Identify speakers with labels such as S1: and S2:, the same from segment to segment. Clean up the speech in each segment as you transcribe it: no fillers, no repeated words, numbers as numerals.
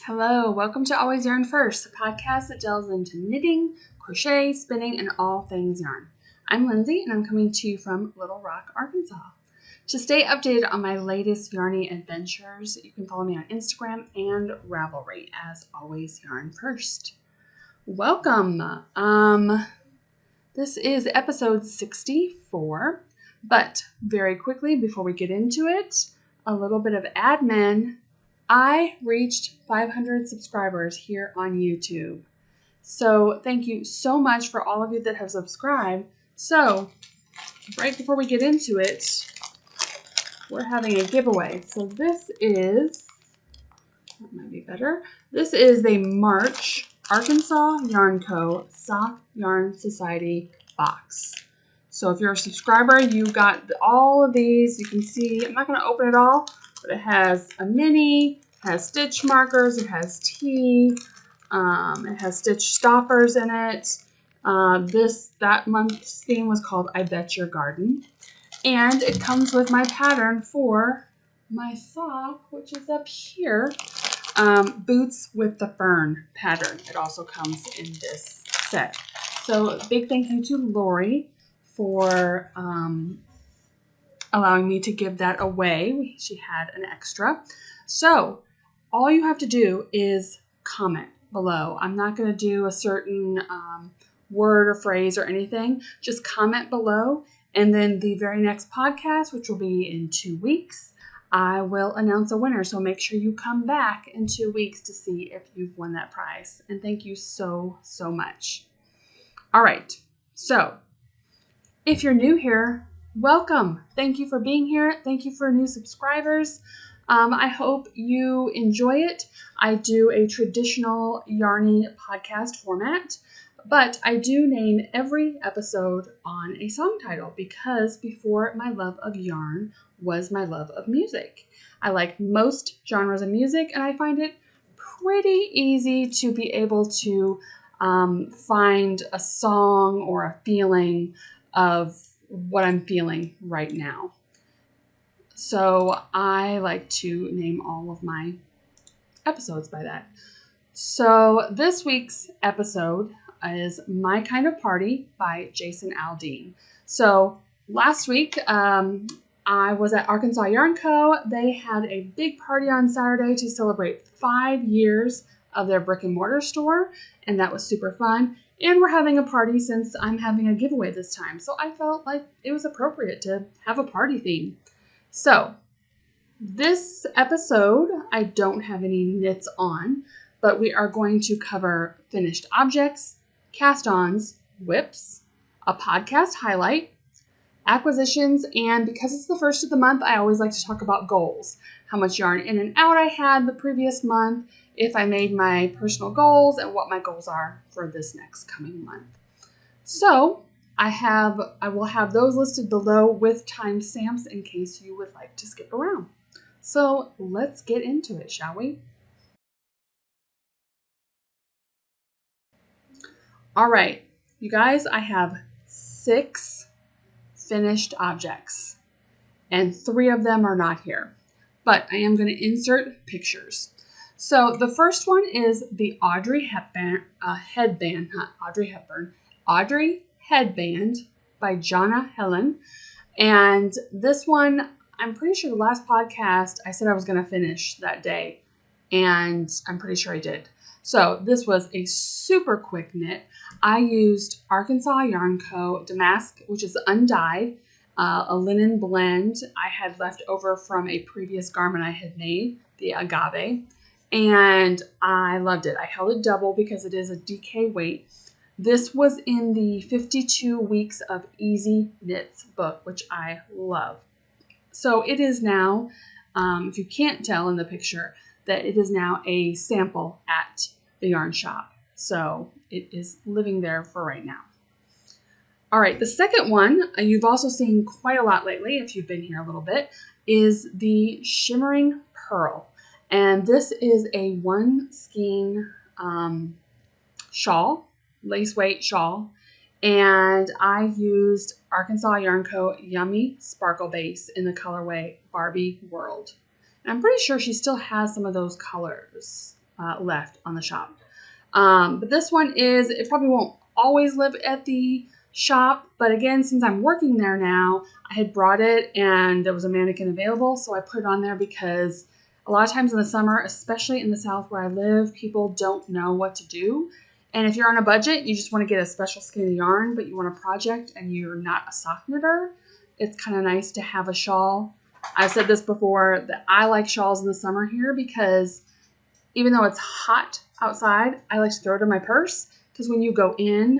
S1: Hello, welcome to Always Yarn First, a podcast that delves into knitting, crochet, spinning, and all things yarn. I'm Lindsay, and I'm coming to you from Little Rock, Arkansas. To stay updated on my latest yarny adventures, you can follow me on Instagram and Ravelry as Always Yarn First. Welcome. This is episode 64, but very quickly before we get into it, a little bit of admin. I reached 500 subscribers here on YouTube. So thank you so much for all of you that have subscribed. So right before we get into it, we're having a giveaway. So this is, that might be better. This is the March Arkansas Yarn Co. Sock Yarn Society box. So if you're a subscriber, you got all of these. You can see, I'm not going to open it all, but it has a mini, has stitch markers, it has tea, it has stitch stoppers in it. That month's theme was called I Bet Your Garden. And it comes with my pattern for my sock, which is up here. Boots with the Fern pattern. It also comes in this set. So big thank you to Lori for allowing me to give that away. She had an extra. So all you have to do is comment below. I'm not going to do a certain word or phrase or anything. Just comment below. And then the very next podcast, which will be in 2 weeks, I will announce a winner. So make sure you come back in 2 weeks to see if you've won that prize. And thank you so, so much. All right. So if you're new here, welcome. Thank you for being here. Thank you for new subscribers. I hope you enjoy it. I do a traditional yarny podcast format, but I do name every episode on a song title because before my love of yarn was my love of music. I like most genres of music, and I find it pretty easy to be able to find a song or a feeling of what I'm feeling right now. So I like to name all of my episodes by that. So this week's episode is My Kind of Party by Jason Aldean. So last week I was at Arkansas Yarn Co. They had a big party on Saturday to celebrate 5 years of their brick and mortar store, and that was super fun. And we're having a party since I'm having a giveaway this time. So I felt like it was appropriate to have a party theme. So this episode, I don't have any knits on, but we are going to cover finished objects, cast-ons, whips, a podcast highlight, acquisitions, and because it's the first of the month, I always like to talk about goals. How much yarn in and out I had the previous month, if I made my personal goals, and what my goals are for this next coming month. So I will have those listed below with timestamps in case you would like to skip around. So let's get into it, shall we? All right, you guys, I have 6 finished objects, and 3 of them are not here, but I am going to insert pictures. So the first one is the Audrey Headband by Jonna Helin. And this one, I'm pretty sure the last podcast I said I was going to finish that day, and I'm pretty sure I did. So this was a super quick knit. I used Arkansas Yarn Co. Damask, which is undyed, a linen blend I had left over from a previous garment I had made, the agave, and I loved it. I held it double because it is a DK weight. This was in the 52 Weeks of Easy Knits book, which I love. So it is now, if you can't tell in the picture, that it is now a sample at the yarn shop. So it is living there for right now. All right, the second one, you've also seen quite a lot lately, if you've been here a little bit, is the Shimmering Pearl. And this is a 1 skein shawl, lace weight shawl. And I used Arkansas Yarn Co. Yummy Sparkle Base in the colorway Barbie World. And I'm pretty sure she still has some of those colors. left on the shop. But this one it probably won't always live at the shop, but again, since I'm working there now, I had brought it and there was a mannequin available, so I put it on there because a lot of times in the summer, especially in the South where I live, people don't know what to do. And if you're on a budget, you just want to get a special skein of yarn, but you want a project and you're not a sock knitter, it's kind of nice to have a shawl. I've said this before that I like shawls in the summer here because even though it's hot outside, I like to throw it in my purse because when you go in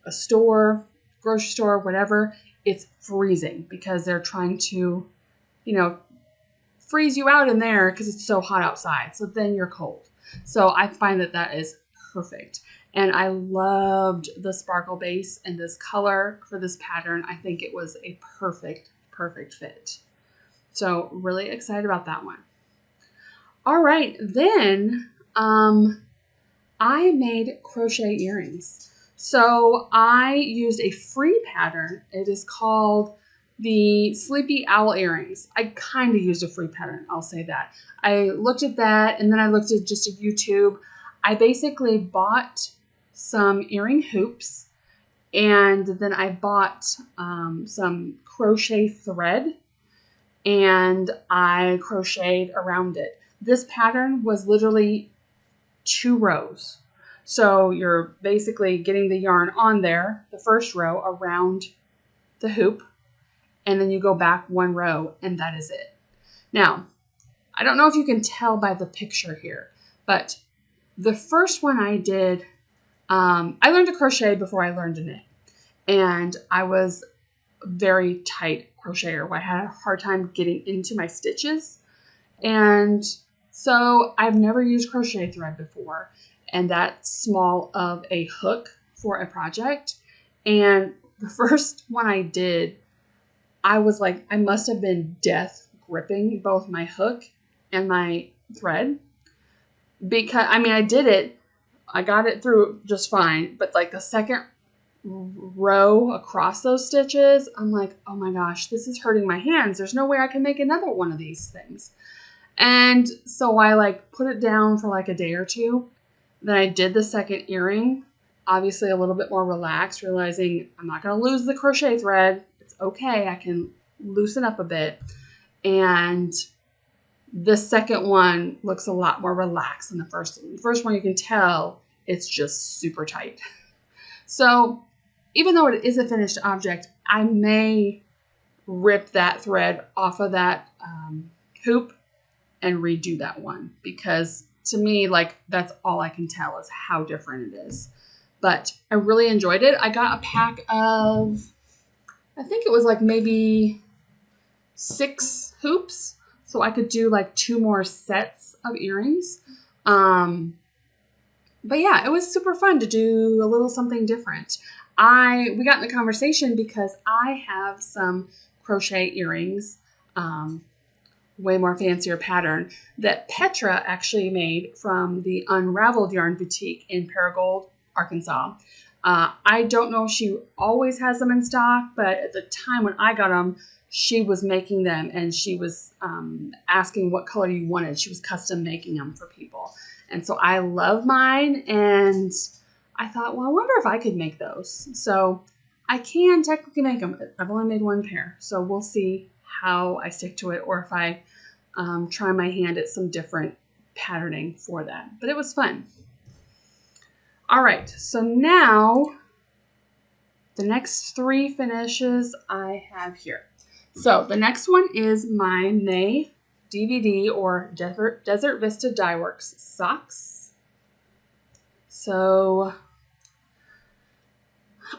S1: a store, grocery store, whatever, it's freezing because they're trying to, freeze you out in there because it's so hot outside. So then you're cold. So I find that is perfect. And I loved the sparkle base and this color for this pattern. I think it was a perfect fit. So really excited about that one. All right, then I made crochet earrings. So I used a free pattern. It is called the Sleepy Owl Earrings. I kind of used a free pattern, I'll say that. I looked at that and then I looked at just a YouTube. I basically bought some earring hoops and then I bought some crochet thread and I crocheted around it. This pattern was literally 2 rows. So you're basically getting the yarn on there, the first row around the hoop, and then you go back 1 row and that is it. Now, I don't know if you can tell by the picture here, but the first one I did, I learned to crochet before I learned to knit. And I was a very tight crocheter where I had a hard time getting into my stitches. And so I've never used crochet thread before. And that's small of a hook for a project. And the first one I did, I was like, I must have been death gripping both my hook and my thread. Because, I did it. I got it through just fine. But like the second row across those stitches, I'm like, oh my gosh, this is hurting my hands. There's no way I can make another one of these things. And so I put it down for a day or two. Then I did the second earring, obviously a little bit more relaxed, realizing I'm not going to lose the crochet thread. It's okay. I can loosen up a bit. And the second one looks a lot more relaxed than the first one. The first one, you can tell it's just super tight. So even though it is a finished object, I may rip that thread off of that hoop and redo that one because to me, that's all I can tell is how different it is. But I really enjoyed it. I got a pack of, I think it was maybe 6 hoops. So I could do 2 more sets of earrings. But yeah, it was super fun to do a little something different. We got in the conversation because I have some crochet earrings, way more fancier pattern that Petra actually made from the Unraveled Yarn Boutique in Paragould, Arkansas. I don't know if she always has them in stock, but at the time when I got them, she was making them and she was asking what color you wanted. She was custom making them for people. And so I love mine and I thought, well, I wonder if I could make those. So I can technically make them. I've only made 1 pair. So we'll see how I stick to it or if I try my hand at some different patterning for that. But it was fun. All right. So now the next 3 finishes I have here. So the next one is my May DVD or Desert Vista Dyeworks socks. So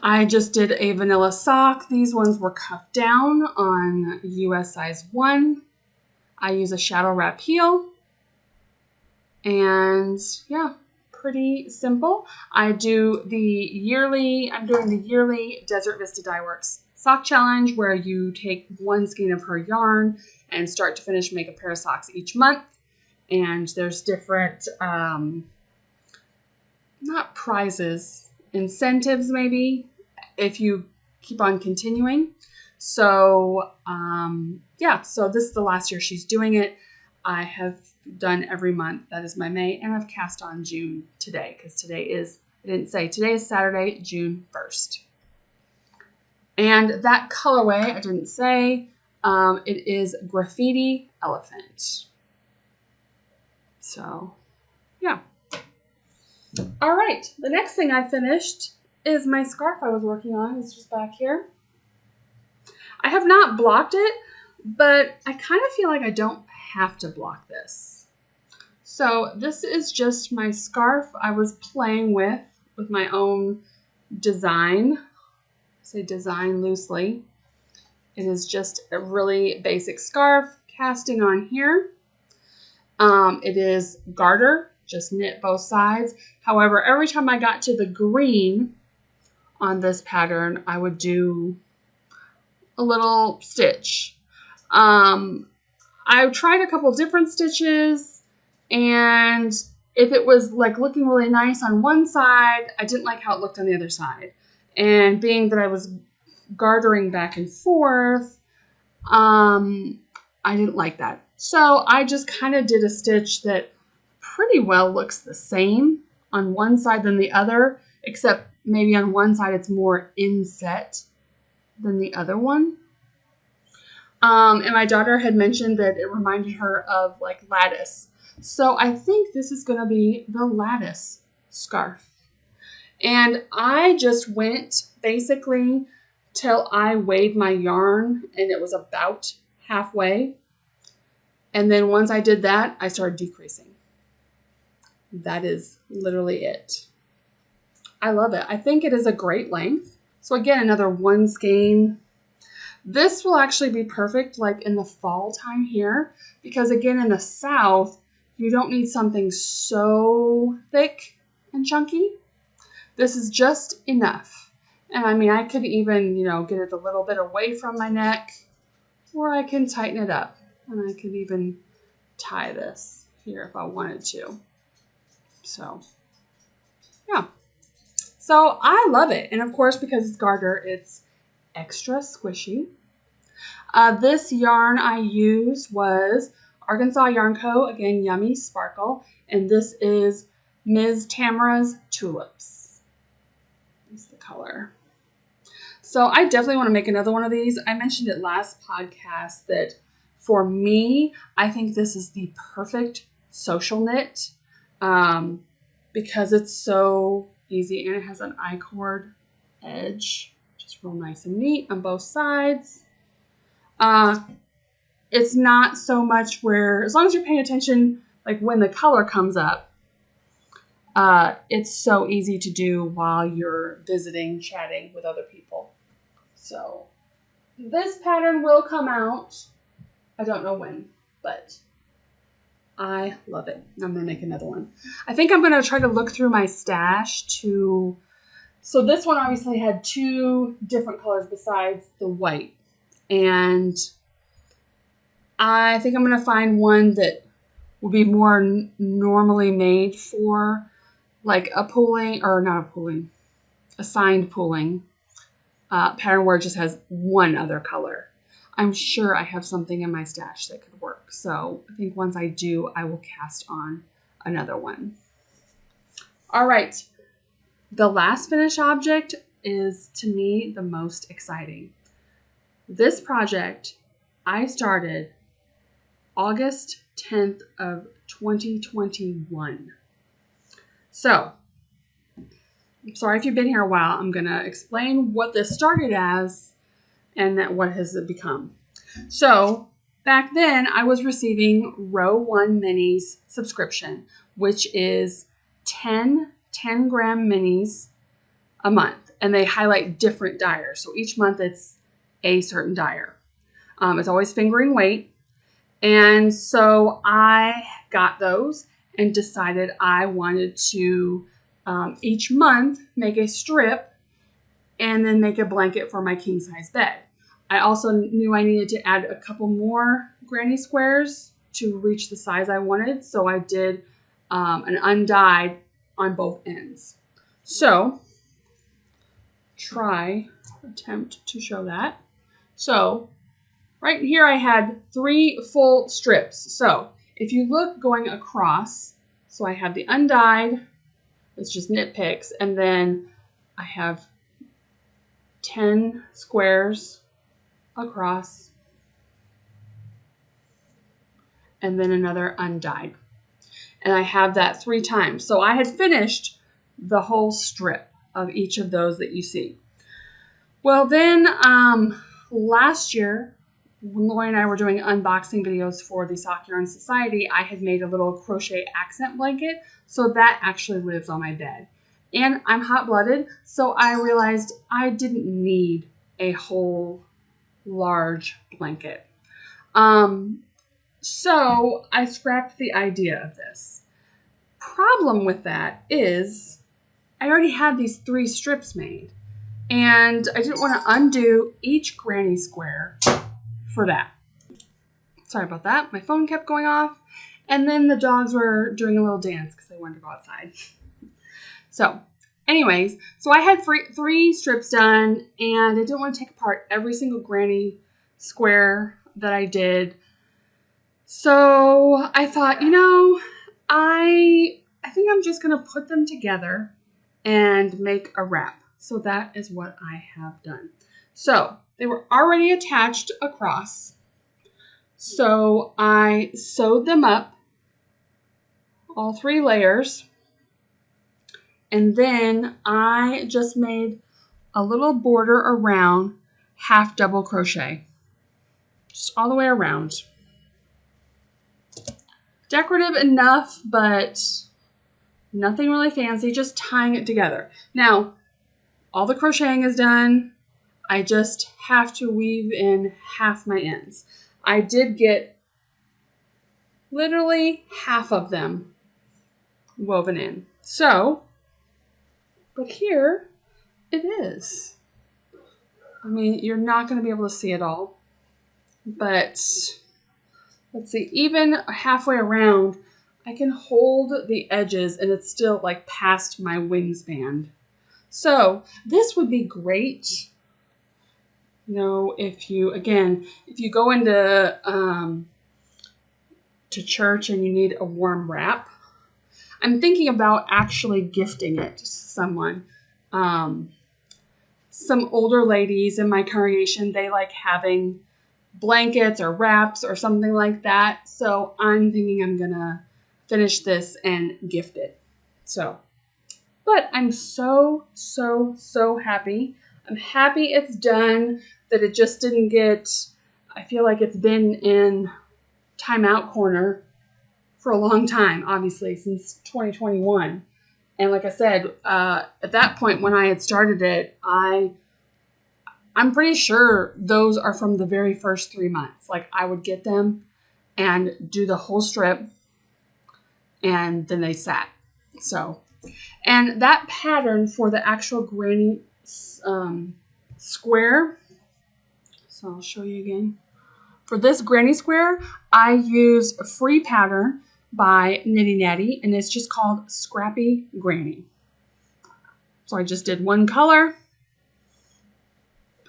S1: I just did a vanilla sock. These ones were cuffed down on US size 1. I use a shadow wrap heel. And yeah, pretty simple. I'm doing the yearly Desert Vista Dyeworks sock challenge where you take 1 skein of her yarn and start to finish make a pair of socks each month. And there's different, not prizes, incentives maybe, if you keep on continuing. So yeah, so this is the last year she's doing it. I have done every month. That is my May, and I've cast on June today because today is, I didn't say, today is Saturday, June 1st. And that colorway, I didn't say, it is Graffiti Elephant. So, yeah. All right, the next thing I finished is my scarf I was working on. It's just back here. I have not blocked it, but I kind of feel like I don't have to block this. So this is just my scarf I was playing with my own design. I say design loosely. It is just a really basic scarf, casting on here. It is garter, just knit both sides. However, every time I got to the green on this pattern, I would do a little stitch. I tried a couple different stitches, and if it was like looking really nice on one side, I didn't like how it looked on the other side. And being that I was gartering back and forth, I didn't like that. So I just kind of did a stitch that pretty well looks the same on one side than the other, except maybe on one side it's more inset than the other one. And my daughter had mentioned that it reminded her of like lattice. So I think this is going to be the lattice scarf. And I just went basically till I weighed my yarn and it was about halfway. And then once I did that, I started decreasing. That is literally it. I love it. I think it is a great length. So again, another 1 skein. This will actually be perfect like in the fall time here, because again, in the south, you don't need something so thick and chunky. This is just enough. And I mean, I could even, you know, get it a little bit away from my neck, or I can tighten it up. And I could even tie this here if I wanted to. So, yeah. So I love it. And of course, because it's garter, it's extra squishy. This yarn I used was Arkansas Yarn Co. Again, Yummy Sparkle. And this is Ms. Tamara's Tulips. That's the color. So I definitely want to make another one of these. I mentioned it last podcast that for me, I think this is the perfect social knit because it's so easy and it has an I-cord edge, just real nice and neat on both sides. It's not so much where, as long as you're paying attention, like when the color comes up, it's so easy to do while you're visiting, chatting with other people. So this pattern will come out. I don't know when, but I love it. I'm going to make another one. I think I'm going to try to look through my stash to... So this one obviously had 2 different colors besides the white. And I think I'm going to find one that will be more normally made for like a pooling, or not a pooling, assigned pooling pattern where it just has one other color. I'm sure I have something in my stash that could work. So I think once I do, I will cast on another one. All right. The last finished object is, to me, the most exciting. This project I started August 10th of 2021. So, I'm sorry if you've been here a while. I'm going to explain what this started as and what has it become. So, back then, I was receiving Row 1 Minis subscription, which is 10 10-gram minis a month. And they highlight different dyers. So, each month, it's a certain dyer. It's always fingering weight. And so, I got those and decided I wanted to each month make a strip and then make a blanket for my king size bed. I also knew I needed to add a couple more granny squares to reach the size I wanted. So I did an undyed on both ends. So attempt to show that. So right here I had 3 full strips. So if you look going across, so I have the undyed, it's just knit picks, and then I have 10 squares across, and then another undyed. And I have that 3 times. So I had finished the whole strip of each of those that you see. Well, then last year, when Lori and I were doing unboxing videos for the Sock Yarn Society, I had made a little crochet accent blanket. So that actually lives on my bed. And I'm hot-blooded, so I realized I didn't need a whole large blanket. So I scrapped the idea of this. Problem with that is I already had these 3 strips made, and I didn't want to undo each granny square for that. Sorry about that. My phone kept going off, and then the dogs were doing a little dance because they wanted to go outside. So anyways, so I had 3 strips done, and I didn't want to take apart every single granny square that I did. So I thought, you know, I think I'm just going to put them together and make a wrap. So that is what I have done. So they were already attached across. So I sewed them up, all 3 layers. And then I just made a little border around, half double crochet, just all the way around. Decorative enough, but nothing really fancy, just tying it together. Now, all the crocheting is done. I just have to weave in half my ends. I did get literally half of them woven in. So, but here it is. I mean, you're not going to be able to see it all, but let's see, even halfway around, I can hold the edges and it's still like past my wingspan. So this would be great, you know, if you go into to church and you need a warm wrap. I'm thinking about actually gifting it to someone. Some older ladies in my congregation, they like having blankets or wraps or something like that. So I'm thinking I'm going to finish this and gift it. So, but I'm so happy. I'm happy it's done, that it just didn't get, I feel like it's been in timeout corner for a long time, obviously, since 2021. And like I said, at that point when I had started it, I'm pretty sure those are from the very first 3 months. Like I would get them and do the whole strip and then they sat. So, and that pattern for the actual granny square, so I'll show you again. For this granny square, I use a free pattern by Natty, and it's just called Scrappy Granny. So I just did 1 color.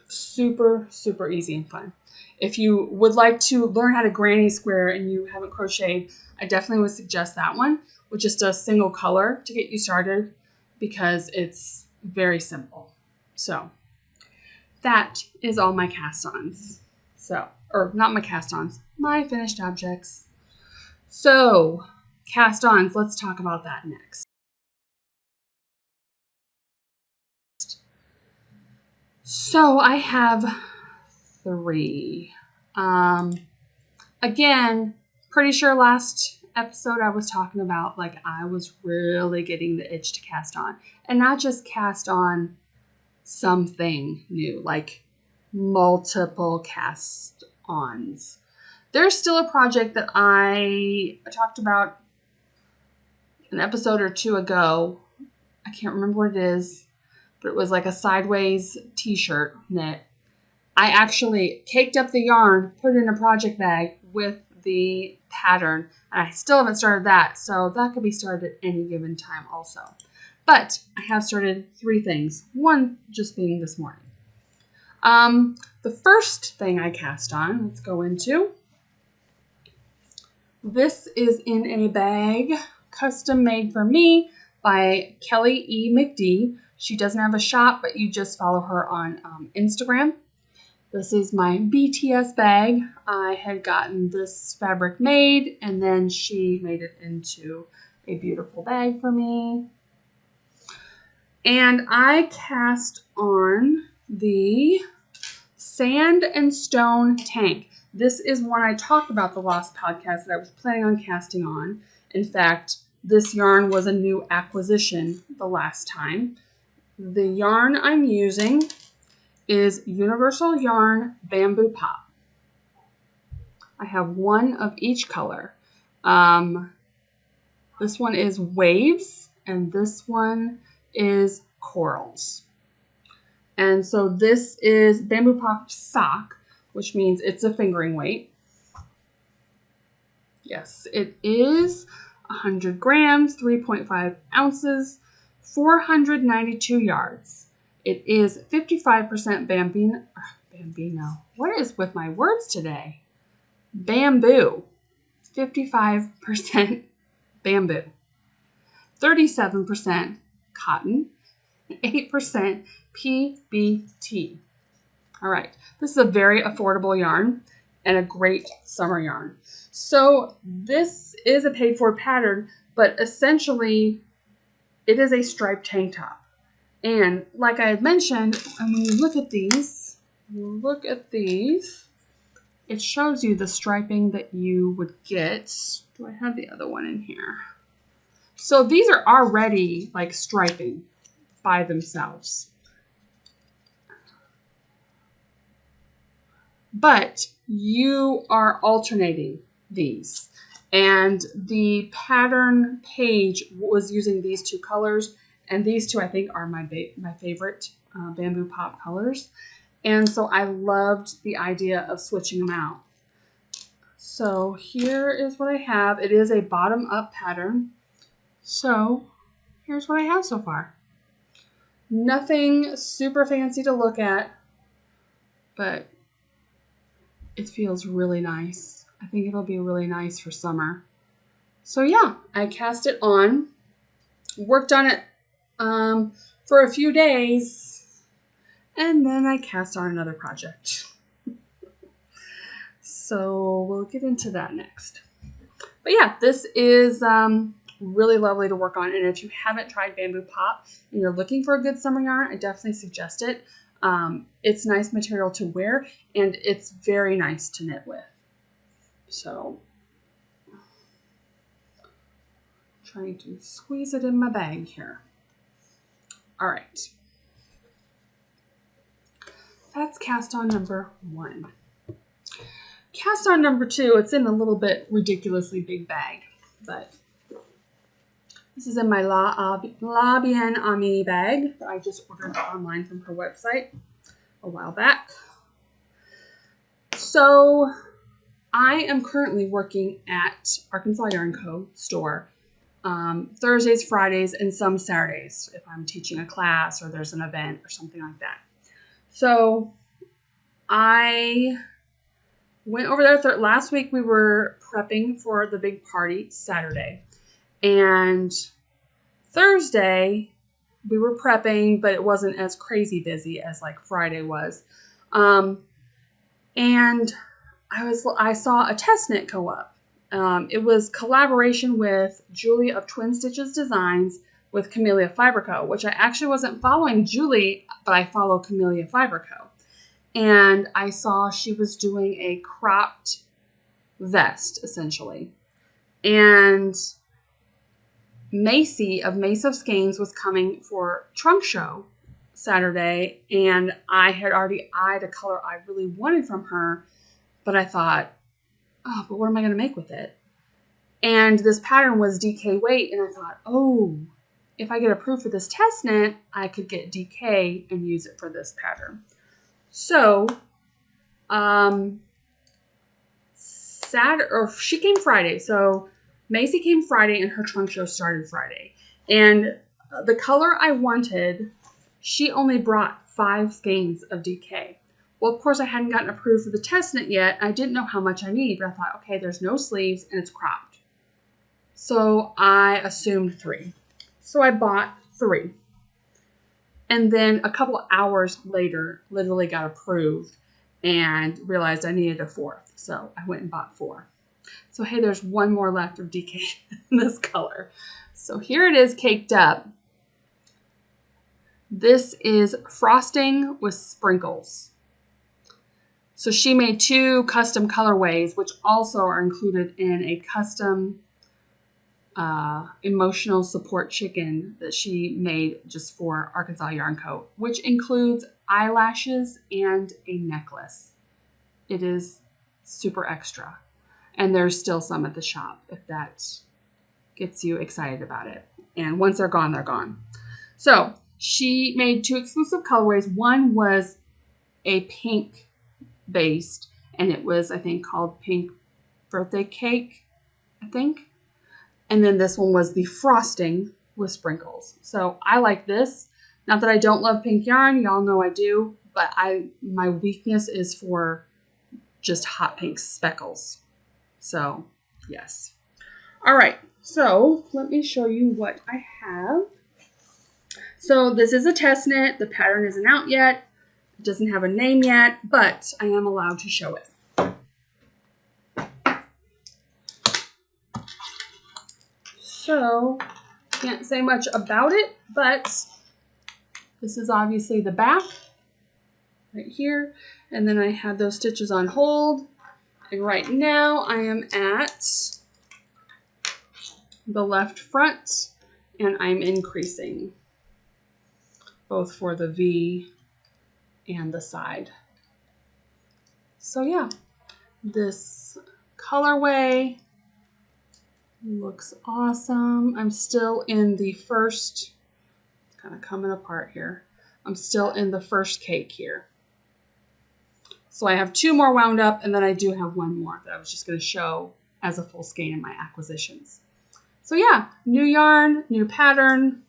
S1: Super easy and fun. If you would like to learn how to granny square and you haven't crocheted, I definitely would suggest that one with just a single color to get you started because it's very simple. So that is all my cast-ons. So, or not my cast-ons, my finished objects. So cast-ons, let's talk about that next. So I have 3. Again, pretty sure last episode I was talking about like I was really getting the itch to cast on. And not just cast on something new, like multiple cast-ons. There's still a project that I talked about an episode or 2 ago. I can't remember what it is, but it was like a sideways t-shirt knit. I actually caked up the yarn, put it in a project bag with the pattern, and I still haven't started that, so that could be started at any given time also. But I have started 3 things, 1 just being this morning. The first thing I cast on, let's go into, This is in a bag custom made for me by KelleyEMcD. She doesn't have a shop, but you just follow her on Instagram. This is my BTS bag. I had gotten this fabric made, and then she made it into a beautiful bag for me. And I cast on the Sand and Stone Tank. This is one I talked about the last podcast that I was planning on casting on. In fact, this yarn was a new acquisition the last time. The yarn I'm using is Universal Yarn Bamboo Pop. I have one of each color. This one is Waves, and this one is Corals. And so this is Bamboo Pop Sock, which means it's a fingering weight. Yes, it is 100 grams, 3.5 ounces, 492 yards. It is 55% bambino. What is with my words today? Bamboo. 55% bamboo. 37% cotton. 8% PBT. All right, this is a very affordable yarn and a great summer yarn. So this is a paid for pattern, but essentially it is a striped tank top. And like I had mentioned, when you look at these, it shows you the striping that you would get. Do I have the other one in here? So these are already like striping by themselves. But you are alternating these. And the pattern page was using these two colors. And these two, I think, are my favorite Bamboo Pop colors. And so I loved the idea of switching them out. So here is what I have. It is a bottom-up pattern. So here's what I have so far. Nothing super fancy to look at, but it feels really nice. I think it'll be really nice for summer. So yeah, I cast it on, worked on it for a few days, and then I cast on another project. So we'll get into that next. But yeah, this is really lovely to work on. And if you haven't tried Bamboo Pop and you're looking for a good summer yarn, I definitely suggest it. It's nice material to wear, and it's very nice to knit with. So, trying to squeeze it in my bag here. All right. That's cast on number 1. Cast on number 2, it's in a little bit ridiculously big bag, but this is in my La Bien Aimee bag that I just ordered online from her website a while back. So I am currently working at Arkansas Yarn Co. store Thursdays, Fridays, and some Saturdays if I'm teaching a class or there's an event or something like that. So I went over there. Last week we were prepping for the big party Saturday. And Thursday, we were prepping, but it wasn't as crazy busy as like Friday was. And I saw a test knit go up. It was collaboration with Julie of Twin Stitches Designs with Camellia Fiber Co., which I actually wasn't following Julie, but I follow Camellia Fiber Co. And I saw she was doing a cropped vest, essentially. And Macy of Mace of Skeins was coming for trunk show Saturday, and I had already eyed a color I really wanted from her, but I thought, oh, but what am I going to make with it? And this pattern was DK weight, and I thought, oh, if I get approved for this test knit, I could get DK and use it for this pattern. So, she came Friday, so Macy came Friday and her trunk show started Friday. And the color I wanted, she only brought 5 skeins of DK. Well, of course, I hadn't gotten approved for the test knit yet. I didn't know how much I need, but I thought, okay, there's no sleeves and it's cropped. So I assumed 3. So I bought 3. And then a couple of hours later, literally got approved and realized I needed a 4th. So I went and bought 4. So hey, there's one more left of DK in this color. So here it is caked up. This is frosting with sprinkles. So she made 2 custom colorways, which also are included in a custom emotional support chicken that she made just for Arkansas Yarn Co., which includes eyelashes and a necklace. It is super extra. And there's still some at the shop if that gets you excited about it. And once they're gone, they're gone. So she made 2 exclusive colorways. One was a pink based, and it was, I think, called Pink Birthday Cake, I think. And then this one was the frosting with sprinkles. So I like this. Not that I don't love pink yarn. Y'all know I do. But my weakness is for just hot pink speckles. So, yes. All right. So, let me show you what I have. So, this is a test knit. The pattern isn't out yet. It doesn't have a name yet. But I am allowed to show it. So, can't say much about it, but this is obviously the back right here. And then I had those stitches on hold. And right now I am at the left front and I'm increasing both for the V and the side. So yeah, this colorway looks awesome. I'm still in the first, it's kind of coming apart here. I'm still in the first cake here. So I have 2 more wound up, and then I do have 1 more that I was just going to show as a full skein in my acquisitions. So yeah, new yarn, new pattern,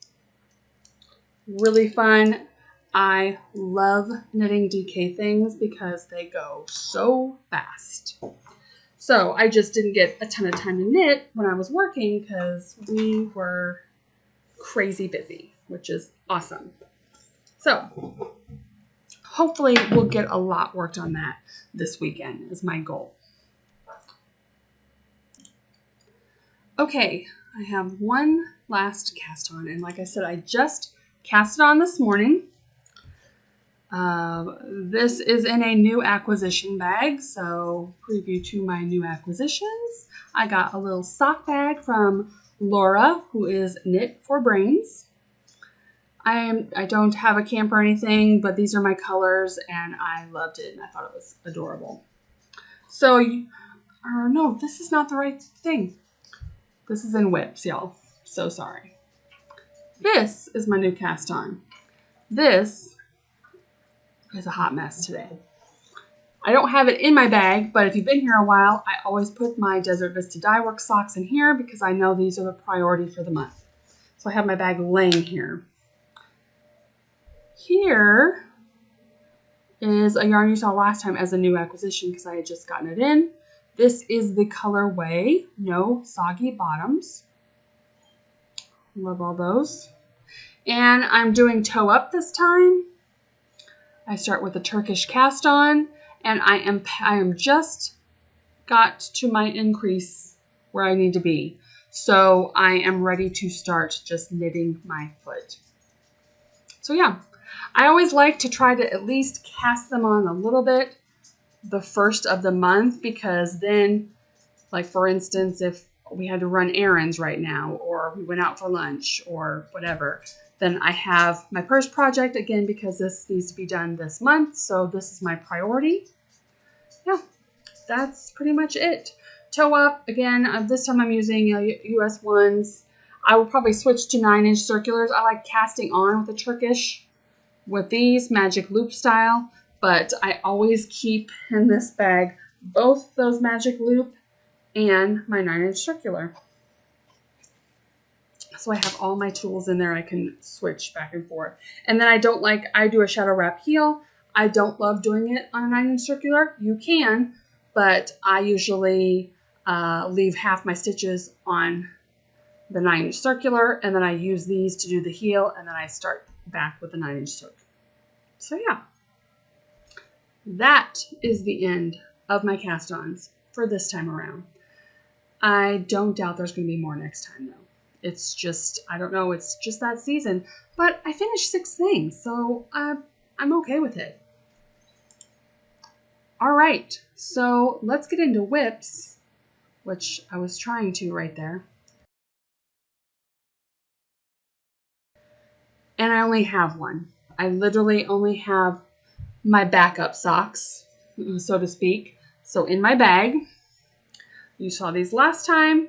S1: really fun. I love knitting DK things because they go so fast. So I just didn't get a ton of time to knit when I was working because we were crazy busy, which is awesome. So hopefully we'll get a lot worked on that this weekend is my goal. Okay, I have one last cast on, and like I said, I just cast it on this morning. This is in a new acquisition bag, so preview to my new acquisitions. I got a little sock bag from Laura, who is Knit for Brains. I don't have a camp or anything, but these are my colors, and I loved it, and I thought it was adorable. So, no, this is not the right thing. This is in whips, y'all. So sorry. This is my new cast on. This is a hot mess today. I don't have it in my bag, but if you've been here a while, I always put my Desert Vista Dyeworks socks in here because I know these are the priority for the month. So I have my bag laying here. Here is a yarn you saw last time as a new acquisition because I had just gotten it in. This is the colorway No Soggy Bottoms. Love all those. And I'm doing toe up this time. I start with a Turkish cast on, and I am just got to my increase where I need to be. So I am ready to start just knitting my foot. So yeah, I always like to try to at least cast them on a little bit the first of the month, because then, like for instance, if we had to run errands right now, or we went out for lunch or whatever, then I have my purse project again because this needs to be done this month. So this is my priority. Yeah, that's pretty much it. Toe up again. This time I'm using US ones. I will probably switch to 9-inch circulars. I like casting on with the Turkish with these magic loop style, but I always keep in this bag both those magic loop and my 9-inch circular. So I have all my tools in there. I can switch back and forth. And then I do a shadow wrap heel. I don't love doing it on a 9-inch circular. You can, but I usually leave half my stitches on the 9-inch circular, and then I use these to do the heel, and then I start back with the 9-inch circular. So yeah, that is the end of my cast-ons for this time around. I don't doubt there's going to be more next time, though. It's just, I don't know, it's just that season. But I finished 6 things, so I'm okay with it. All right, so let's get into whips, which I was trying to right there. And I only have one. I literally only have my backup socks, so to speak. So in my bag, you saw these last time.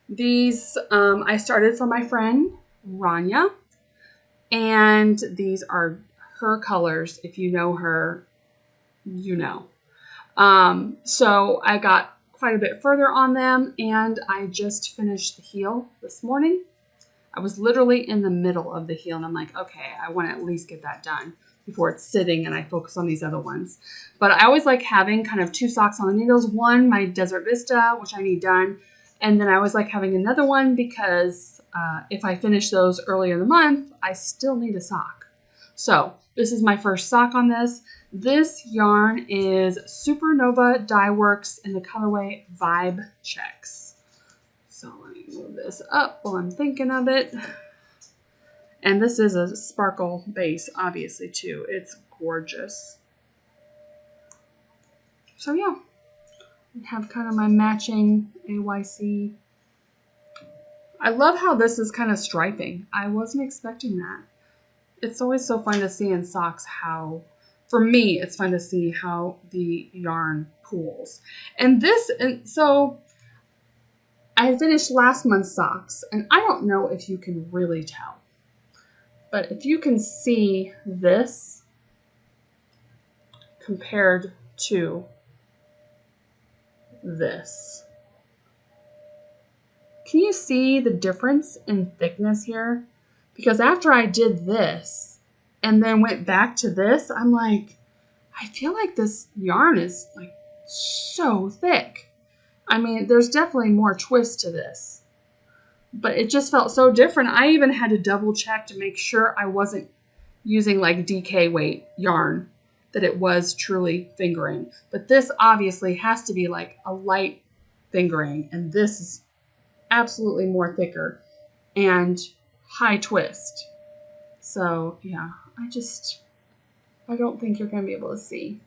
S1: These I started from my friend Rania, and these are her colors. If you know her, you know. So I got quite a bit further on them, and I just finished the heel this morning. I was literally in the middle of the heel, and I'm like, okay, I want to at least get that done before it's sitting and I focus on these other ones. But I always like having kind of 2 socks on the needles. One, my Desert Vista, which I need done. And then I always like having another one because if I finish those earlier in the month, I still need a sock. So this is my first sock on this. This yarn is Supernova Dyeworks in the colorway Vibe Checks. So let me move this up while I'm thinking of it. And this is a sparkle base, obviously, too. It's gorgeous. So, yeah. I have kind of my matching AYC. I love how this is kind of striping. I wasn't expecting that. It's always so fun to see in socks how, for me, it's fun to see how the yarn pools. And so I finished last month's socks, and I don't know if you can really tell. But if you can see this compared to this, can you see the difference in thickness here? Because after I did this and then went back to this, I'm like, I feel like this yarn is like so thick. I mean, there's definitely more twist to this, but it just felt so different. I even had to double check to make sure I wasn't using like DK weight yarn, that it was truly fingering. But this obviously has to be like a light fingering, and this is absolutely more thicker and high twist. So yeah, I don't think you're going to be able to see.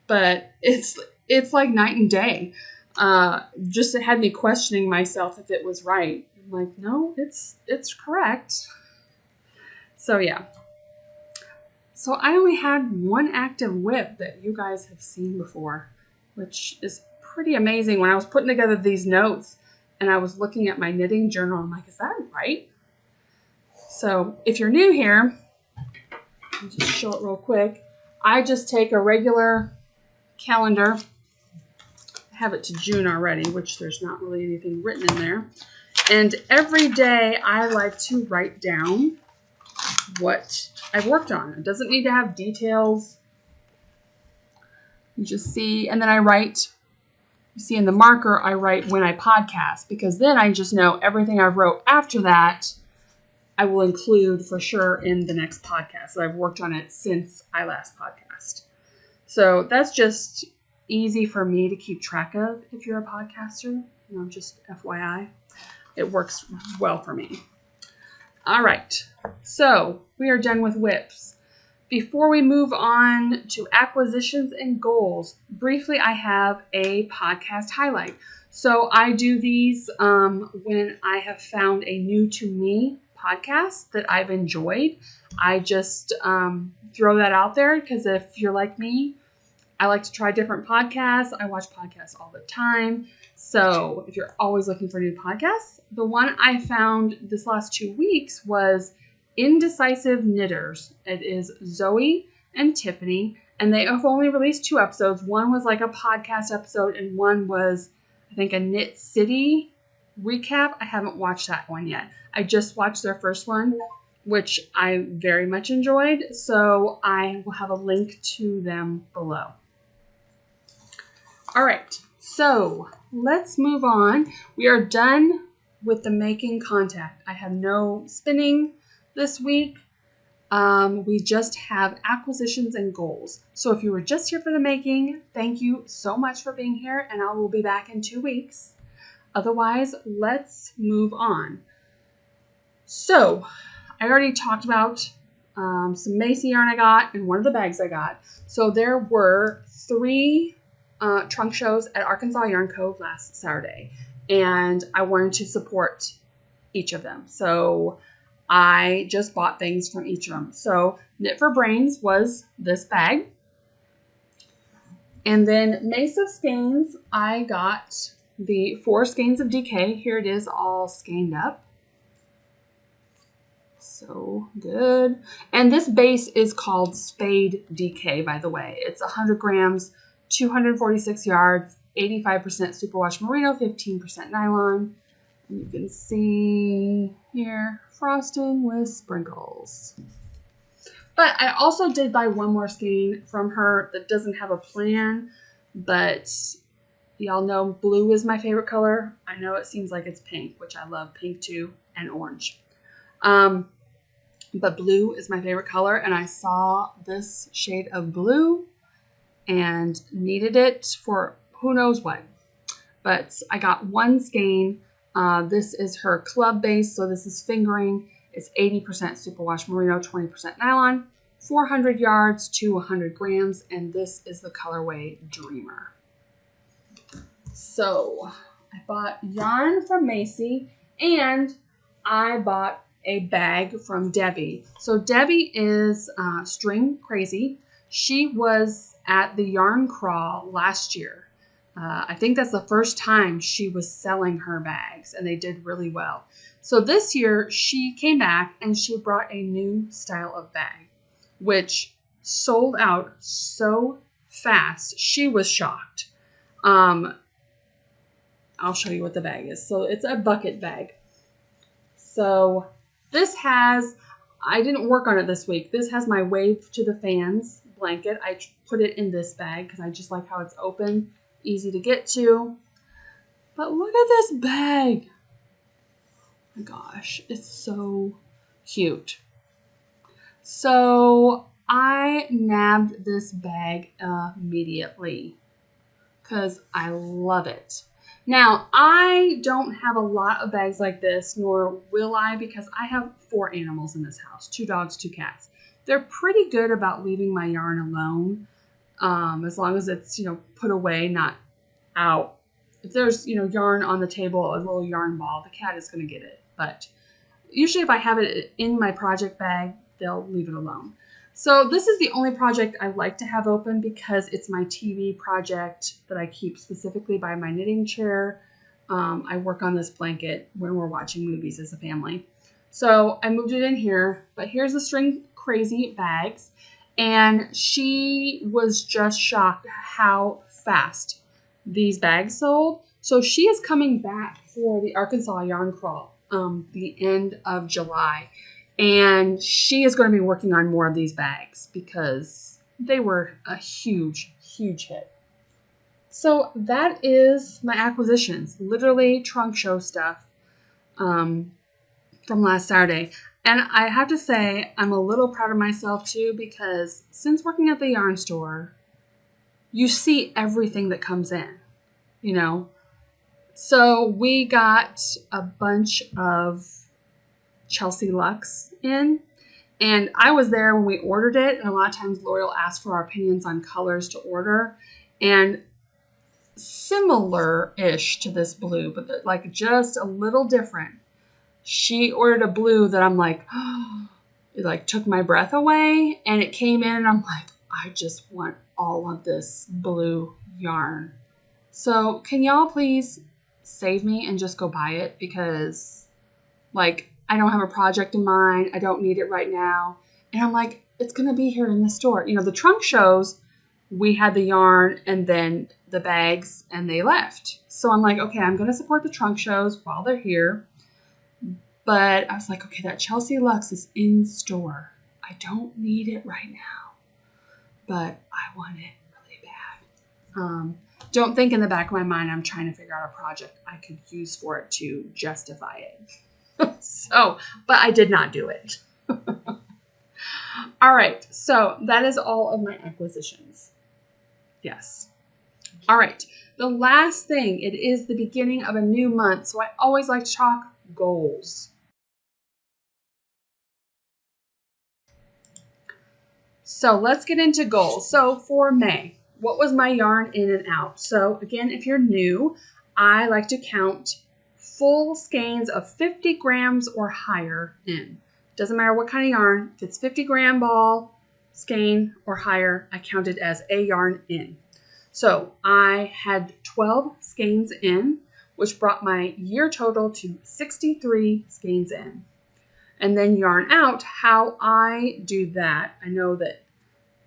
S1: But it's like night and day. Just it had me questioning myself if it was right. I'm like, no, it's correct. So yeah. So I only had one active whip that you guys have seen before, which is pretty amazing. When I was putting together these notes and I was looking at my knitting journal, I'm like, is that right? So if you're new here, I'll just show it real quick. I just take a regular calendar. I have it to June already, which there's not really anything written in there. And every day I like to write down what I've worked on. It doesn't need to have details. You just see, and then I write, you see in the marker, I write when I podcast, because then I just know everything I've wrote after that I will include for sure in the next podcast. So I've worked on it since I last podcast. So that's just easy for me to keep track of if you're a podcaster. You know, just FYI. It works well for me. All right. So we are done with whips. Before we move on to acquisitions and goals, briefly, I have a podcast highlight. So I do these when I have found a new to me podcast that I've enjoyed. I just throw that out there because if you're like me, I like to try different podcasts. I watch podcasts all the time. So if you're always looking for new podcasts, the one I found this last 2 weeks was Indecisive Knitters. It is Zoe and Tiffany, and they have only released 2 episodes. One was like a podcast episode, and one was, I think, a Knit City recap. I haven't watched that one yet. I just watched their first one, which I very much enjoyed. So I will have a link to them below. All right, so let's move on. We are done with the making contact. I have no spinning this week. We just have acquisitions and goals. So if you were just here for the making, thank you so much for being here, and I will be back in 2 weeks. Otherwise, let's move on. So I already talked about some Macy yarn I got and one of the bags I got. So there were 3 trunk shows at Arkansas Yarn Co. last Saturday, and I wanted to support each of them. So I just bought things from each of them. So Knit for Brains was this bag. And then Mace of Skeins, I got the 4 skeins of DK. Here it is all skeined up. So good. And this base is called Spade DK, by the way. It's 100 grams, 246 yards, 85% superwash merino, 15% nylon. And you can see here, frosting with sprinkles. But I also did buy one more skein from her that doesn't have a plan, but y'all know blue is my favorite color. I know it seems like it's pink, which I love pink too, and orange. But blue is my favorite color, and I saw this shade of blue and needed it for who knows what. But I got one skein. This is her club base, so this is fingering. It's 80% superwash merino, 20% nylon, 400 yards to 100 grams, and this is the colorway Dreamer. So I bought yarn from Macy, and I bought a bag from Debbie. So Debbie is string crazy. She was at the yarn crawl last year. I think that's the first time she was selling her bags, and they did really well. So this year she came back and she brought a new style of bag, which sold out so fast. She was shocked. I'll show you what the bag is. So it's a bucket bag. So this has, I didn't work on it this week. This has my Wave to the Fans blanket. I put it in this bag because I just like how it's open, easy to get to. But look at this bag. Oh my gosh, it's so cute. So I nabbed this bag immediately because I love it. Now, I don't have a lot of bags like this, nor will I, because I have 4 animals in this house, 2 dogs, 2 cats. They're pretty good about leaving my yarn alone, as long as it's, put away, not out. If there's, yarn on the table, a little yarn ball, the cat is going to get it. But usually if I have it in my project bag, they'll leave it alone. So this is the only project I like to have open because it's my TV project that I keep specifically by my knitting chair. I work on this blanket when we're watching movies as a family. So I moved it in here, but here's the String Crazy bags. And she was just shocked how fast these bags sold. So she is coming back for the Arkansas Yarn Crawl the end of July. And she is going to be working on more of these bags because they were a huge, huge hit. So that is my acquisitions, literally trunk show stuff from last Saturday. And I have to say, I'm a little proud of myself too, because since working at the yarn store, you see everything that comes in, So we got a bunch of Chelsea Luxe in, and I was there when we ordered it, and a lot of times Lori will ask for our opinions on colors to order, and similar-ish to this blue, but like just a little different. She ordered a blue that I'm like, oh, it like took my breath away, and it came in and I'm like, I just want all of this blue yarn. So can y'all please save me and just go buy it, because I don't have a project in mind. I don't need it right now. And I'm like, it's going to be here in the store. The trunk shows, we had the yarn and then the bags and they left. So I'm like, okay, I'm going to support the trunk shows while they're here. But I was like, okay, that Chelsea Luxe is in store. I don't need it right now, but I want it really bad. Don't think in the back of my mind I'm trying to figure out a project I could use for it to justify it. So, but I did not do it. All right, so that is all of my acquisitions. Yes. All right, the last thing, it is the beginning of a new month, so I always like to talk goals. So let's get into goals. So for May, what was my yarn in and out? So again, if you're new, I like to count full skeins of 50 grams or higher in. Doesn't matter what kind of yarn. If it's 50-gram ball, skein, or higher, I count it as a yarn in. So I had 12 skeins in, which brought my year total to 63 skeins in. And then yarn out, how I do that. I know that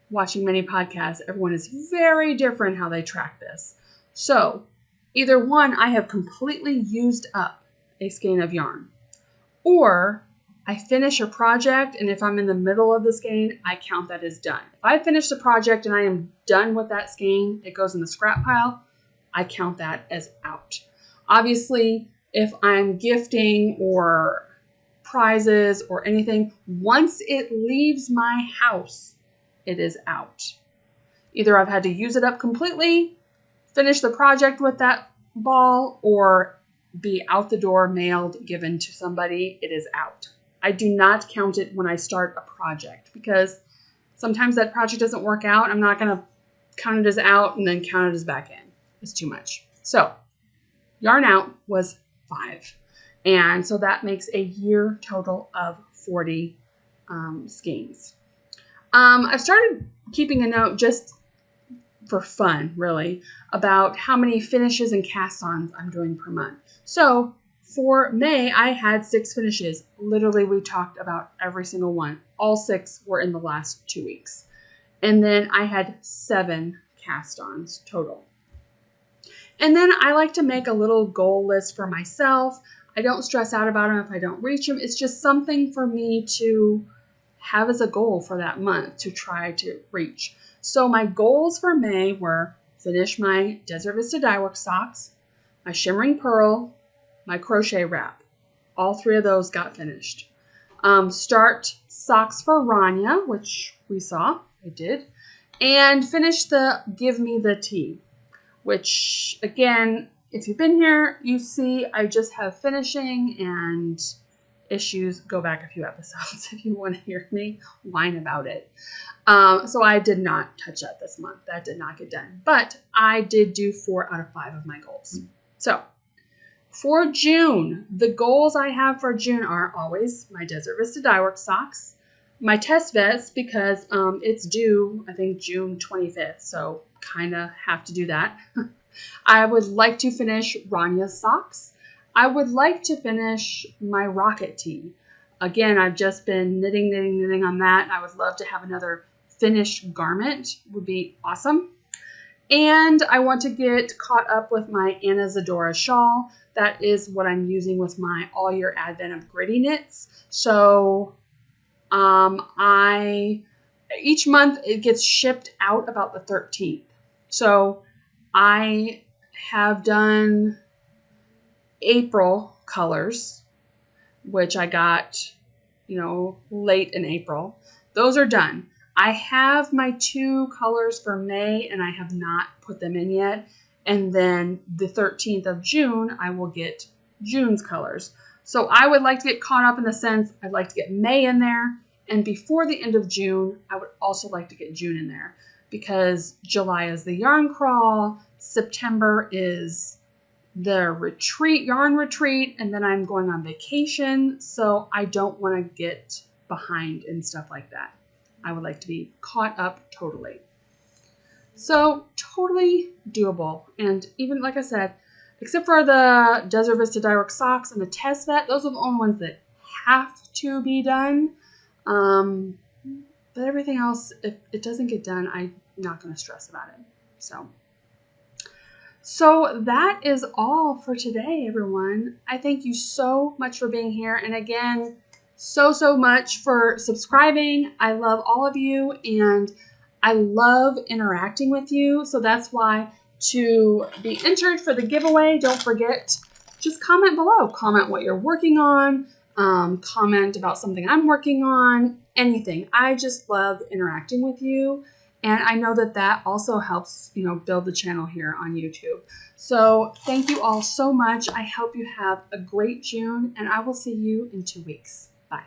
S1: watching many podcasts, everyone is very different how they track this. So either one, I have completely used up a skein of yarn, or I finish a project, and if I'm in the middle of the skein, I count that as done. If I finish the project and I am done with that skein, it goes in the scrap pile, I count that as out. Obviously, if I'm gifting or prizes or anything, once it leaves my house, it is out. Either I've had to use it up completely, finish the project with that ball, or be out the door, mailed, given to somebody, it is out. I do not count it when I start a project, because sometimes that project doesn't work out. I'm not going to count it as out and then count it as back in. It's too much. So yarn out was 5. And so that makes a year total of 40 skeins. I've started keeping a note just for fun, really, about how many finishes and cast-ons I'm doing per month. So for May, I had 6 finishes. Literally, we talked about every single one. All 6 were in the last 2 weeks. And then I had 7 cast-ons total. And then I like to make a little goal list for myself. I don't stress out about them if I don't reach them. It's just something for me to have as a goal for that month to try to reach. So my goals for May were finish my Desert Vista Dyeworks socks, my Shimmering Pearl, my crochet wrap. All 3 of those got finished. Start socks for Rania, which we saw, I did, and finish the Give Me the Tea, which again, if you've been here, you see I just have finishing and issues. Go back a few episodes if you want to hear me whine about it. So I did not touch that this month. That did not get done. But I did do 4 out of 5 of my goals. So for June, the goals I have for June are always my Desert Vista Dyeworks socks, my test vest, because it's due, I think, June 25th. So kind of have to do that. I would like to finish Rania's socks. I would like to finish my rocket tee. Again, I've just been knitting on that. I would love to have another finished garment. Would be awesome. And I want to get caught up with my Anna Zadora shawl. That is what I'm using with my All Year Advent of Gritty Knits. So each month it gets shipped out about the 13th. So I have done April colors, which I got, late in April. Those are done. I have my 2 colors for May, and I have not put them in yet. And then the 13th of June, I will get June's colors. So I would like to get caught up in the sense I'd like to get May in there. And before the end of June, I would also like to get June in there, because July is the yarn crawl. September is the yarn retreat, and then I'm going on vacation, so I don't want to get behind and stuff like that. I would like to be caught up totally. So totally doable. And even like I said, except for the Desert Vista Dyeworks socks and the test vet, those are the only ones that have to be done. But everything else, if it doesn't get done, I'm not going to stress about it. So that is all for today, everyone. I thank you so much for being here. And again, so much for subscribing. I love all of you and I love interacting with you. So that's why to be entered for the giveaway, don't forget, just comment below. Comment what you're working on. Comment about something I'm working on. Anything. I just love interacting with you. And I know that that also helps, build the channel here on YouTube. So thank you all so much. I hope you have a great June, and I will see you in 2 weeks. Bye.